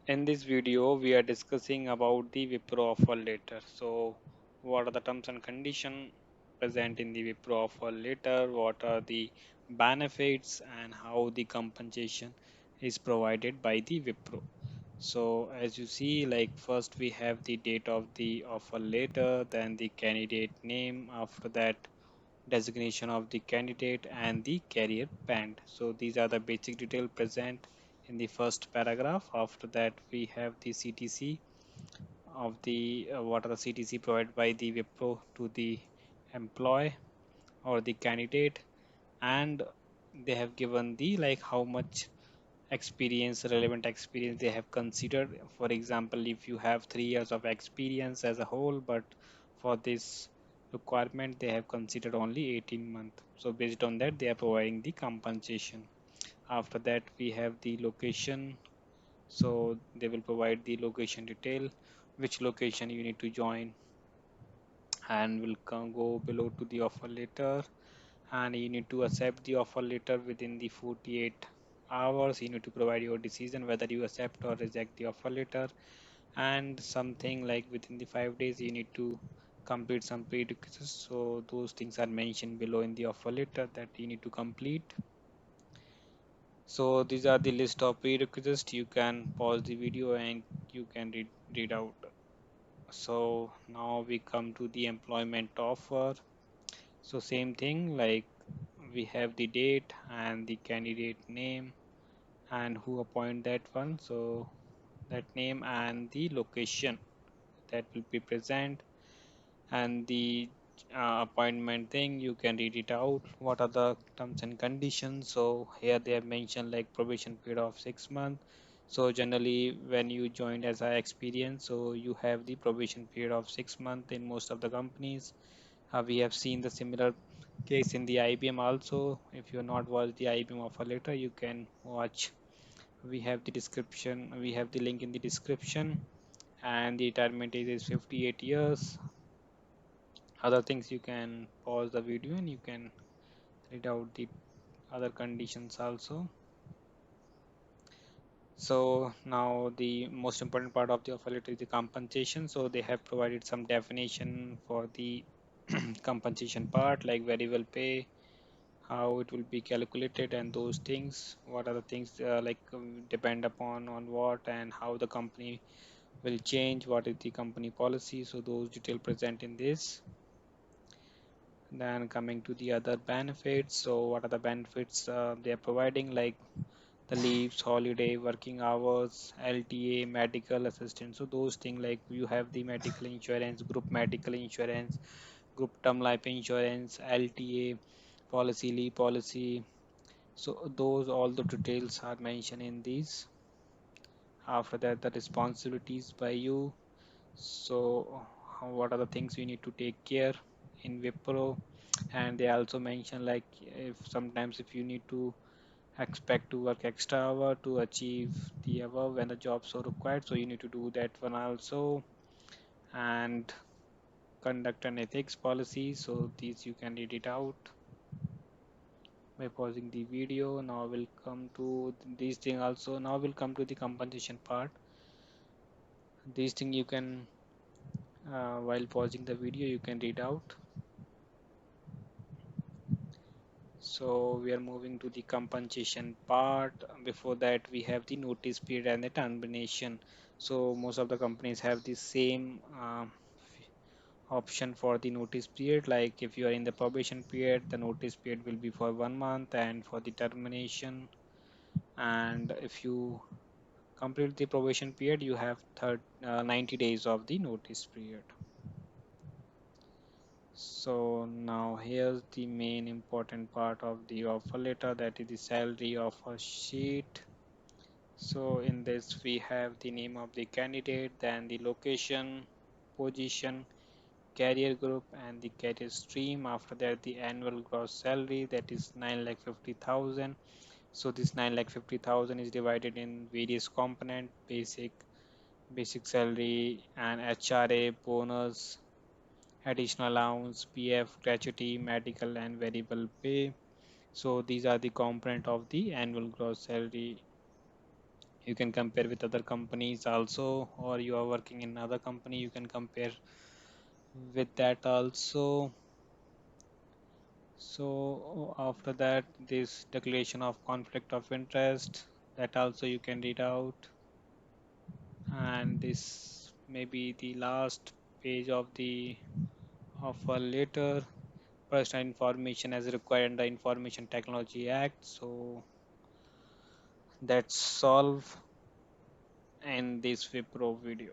In this video, we are discussing about the Wipro offer letter. So, what are the terms and conditions present in the Wipro offer letter? What are the benefits and how the compensation is provided by the Wipro? So, as you see, like first we have the date of the offer letter, then the candidate name, after that designation of the candidate and the career band. So these are the basic detail present in the first paragraph. After that, we have the CTC of the what are the CTC provided by the Wipro to the employee or the candidate, and they have given the like how much experience, relevant experience they have considered. For example, if you have 3 years of experience as a whole, but for this requirement they have considered only 18 months. So based on that, they are providing the compensation. After that, we have the location. So they will provide the location detail, which location you need to join, and will go below to the offer letter, and you need to accept the offer letter within the 48 hours. You need to provide your decision whether you accept or reject the offer letter, and something like within the 5 days you need to complete some prerequisites. So those things are mentioned below in the offer letter that you need to complete. So these are the list of prerequisites. You can pause the video and you can read out. So now we come to the employment offer. So same thing, like we have the date and the candidate name and who appoint that one. So that name and the location that will be present, and the appointment thing you can read it out. What are the terms and conditions? So here they have mentioned like probation period of 6 months. So generally when you joined as a experience, so you have the probation period of 6 months in most of the companies. We have seen the similar case in the IBM also. If you have not watched the IBM offer letter, you can watch. We have the description, we have the link in the description, and the retirement age is 58 years. Other things you can pause the video and you can read out the other conditions also. So now the most important part of the offer letter is the compensation. So they have provided some definition for the compensation part, like variable pay, how it will be calculated, and those things. What are the things depend upon on what, and how the company will change, what is the company policy. So those detail present in this. Then coming to the other benefits. So what are the benefits they are providing, like the leaves, holiday, working hours, LTA, medical assistance. So those things, like you have the medical insurance, group medical insurance, group term life insurance, LTA policy, leave policy. So those all the details are mentioned in these. After that, the responsibilities by you. So what are the things you need to take care in Wipro? And they also mention like if sometimes if you need to expect to work extra hour to achieve the above when the job so required, so you need to do that one also. And conduct an ethics policy, so these you can read it out by pausing the video. Now we'll come to these thing also. Now we'll come to the compensation part. These thing you can while pausing the video you can read out. So we are moving to the compensation part. Before that, we have the notice period and the termination. So most of the companies have the same option for the notice period. Like if you are in the probation period, the notice period will be for 1 month, and for the termination, and if you complete the probation period, you have 90 days of the notice period. So now here's the main important part of the offer letter, that is the salary offer sheet. So in this we have the name of the candidate, then the location, position, career group, and the career stream. After that, the annual gross salary, that is 9,50,000. So this 9,50,000 is divided in various component: basic salary, and HRA, bonus, additional allowance, PF, gratuity, medical, and variable pay. So these are the component of the annual gross salary. You can compare with other companies also, or you are working in other company, you can compare with that also. So after that, this declaration of conflict of interest, that also you can read out. And this may be the last page of the offer letter. Personal information as required under Information Technology Act. So that's all in this Wipro video.